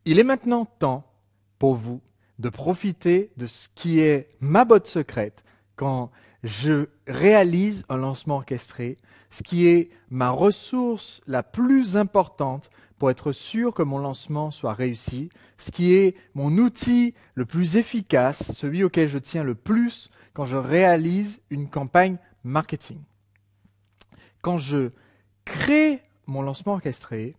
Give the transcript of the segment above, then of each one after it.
Il est maintenant temps pour vous de profiter de ce qui est ma botte secrète quand je réalise un lancement orchestré, ce qui est ma ressource la plus importante pour être sûr que mon lancement soit réussi, ce qui est mon outil le plus efficace, celui auquel je tiens le plus quand je réalise une campagne marketing. Quand je crée mon lancement orchestré,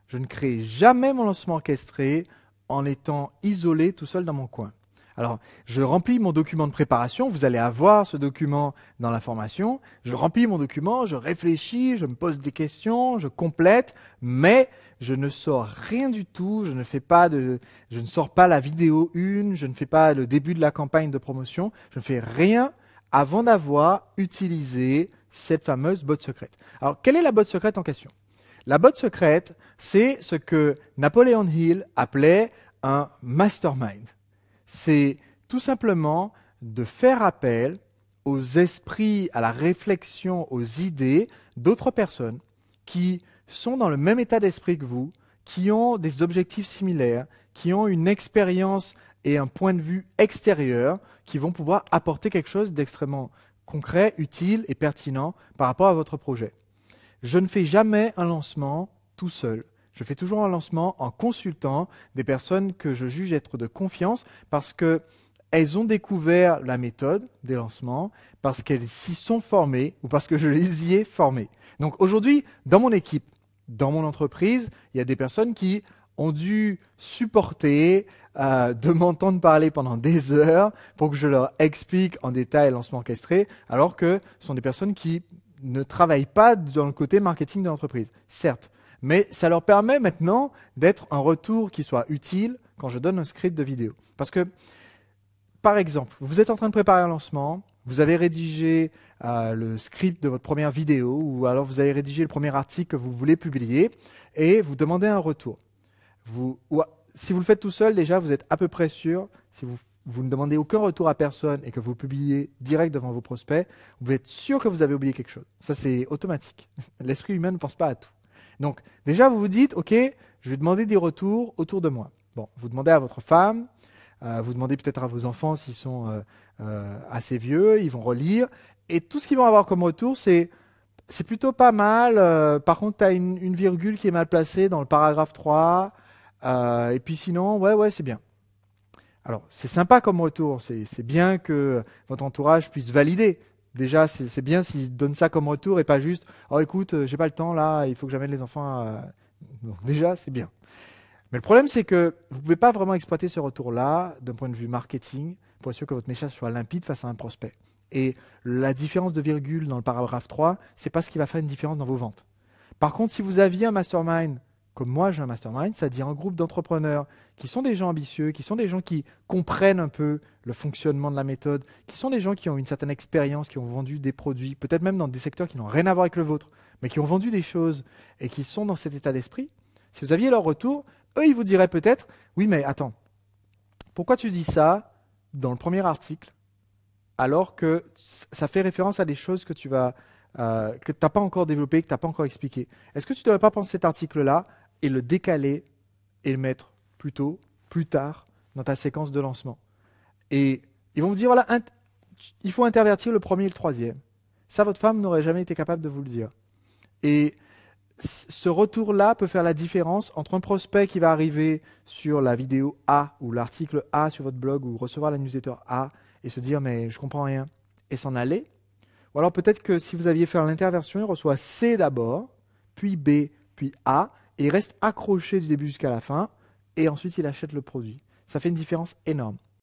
je ne crée jamais mon lancement orchestré en étant isolé tout seul dans mon coin. Alors, je remplis mon document de préparation, vous allez avoir ce document dans la formation, je remplis mon document, je réfléchis, je me pose des questions, je complète, mais je ne sors rien du tout, je ne sors pas la vidéo 1, je ne fais pas le début de la campagne de promotion, je ne fais rien avant d'avoir utilisé cette fameuse botte secrète. Alors, quelle est la botte secrète en question ? La botte secrète, c'est ce que Napoleon Hill appelait un mastermind. C'est tout simplement de faire appel aux esprits, à la réflexion, aux idées d'autres personnes qui sont dans le même état d'esprit que vous, qui ont des objectifs similaires, qui ont une expérience et un point de vue extérieur, qui vont pouvoir apporter quelque chose d'extrêmement concret, utile et pertinent par rapport à votre projet. Je ne fais jamais un lancement tout seul. Je fais toujours un lancement en consultant des personnes que je juge être de confiance parce qu'elles ont découvert la méthode des lancements, parce qu'elles s'y sont formées ou parce que je les y ai formées. Donc aujourd'hui, dans mon équipe, dans mon entreprise, il y a des personnes qui ont dû supporter de m'entendre parler pendant des heures pour que je leur explique en détail le lancement orchestré, alors que ce sont des personnes qui ne travaillent pas dans le côté marketing de l'entreprise, certes. Mais ça leur permet maintenant d'être un retour qui soit utile quand je donne un script de vidéo. Parce que, par exemple, vous êtes en train de préparer un lancement, vous avez rédigé le script de votre première vidéo, ou alors vous avez rédigé le premier article que vous voulez publier, et vous demandez un retour. Si vous le faites tout seul, déjà, vous êtes à peu près sûr, si vous ne demandez aucun retour à personne et que vous publiez direct devant vos prospects, vous êtes sûr que vous avez oublié quelque chose. Ça, c'est automatique. L'esprit humain ne pense pas à tout. Donc, déjà, vous vous dites, OK, je vais demander des retours autour de moi. Bon, vous demandez à votre femme, vous demandez peut-être à vos enfants s'ils sont assez vieux, ils vont relire. Et tout ce qu'ils vont avoir comme retour, c'est plutôt pas mal. Par contre, tu as une virgule qui est mal placée dans le paragraphe 3. Et puis sinon, ouais, c'est bien. Alors, c'est sympa comme retour. C'est bien que votre entourage puisse valider. Déjà, c'est bien s'ils donnent ça comme retour et pas juste « Oh, écoute, j'ai pas le temps là, il faut que j'amène les enfants Donc, déjà, c'est bien. Mais le problème, c'est que vous ne pouvez pas vraiment exploiter ce retour-là d'un point de vue marketing pour être sûr que votre message soit limpide face à un prospect. Et la différence de virgule dans le paragraphe 3, c'est pas ce qui va faire une différence dans vos ventes. Par contre, si vous aviez un mastermind, comme moi j'ai un mastermind, c'est-à-dire un groupe d'entrepreneurs qui sont des gens ambitieux, qui sont des gens qui comprennent un peu le fonctionnement de la méthode, qui sont des gens qui ont une certaine expérience, qui ont vendu des produits, peut-être même dans des secteurs qui n'ont rien à voir avec le vôtre, mais qui ont vendu des choses et qui sont dans cet état d'esprit, si vous aviez leur retour, eux, ils vous diraient peut-être « Oui, mais attends, pourquoi tu dis ça dans le premier article alors que ça fait référence à des choses que tu n'as pas encore développées, que tu n'as pas encore expliquées. Est-ce que tu ne devrais pas prendre cet article-là et le décaler et le mettre plus tôt, plus tard, dans ta séquence de lancement ?» Et ils vont vous dire, voilà, il faut intervertir le premier et le troisième. Ça, votre femme n'aurait jamais été capable de vous le dire. Et ce retour-là peut faire la différence entre un prospect qui va arriver sur la vidéo A ou l'article A sur votre blog ou recevoir la newsletter A et se dire « mais je comprends rien » et s'en aller. Ou alors peut-être que si vous aviez fait l'interversion, il reçoit C d'abord, puis B, puis A, et il reste accroché du début jusqu'à la fin, et ensuite il achète le produit. Ça fait une différence énorme.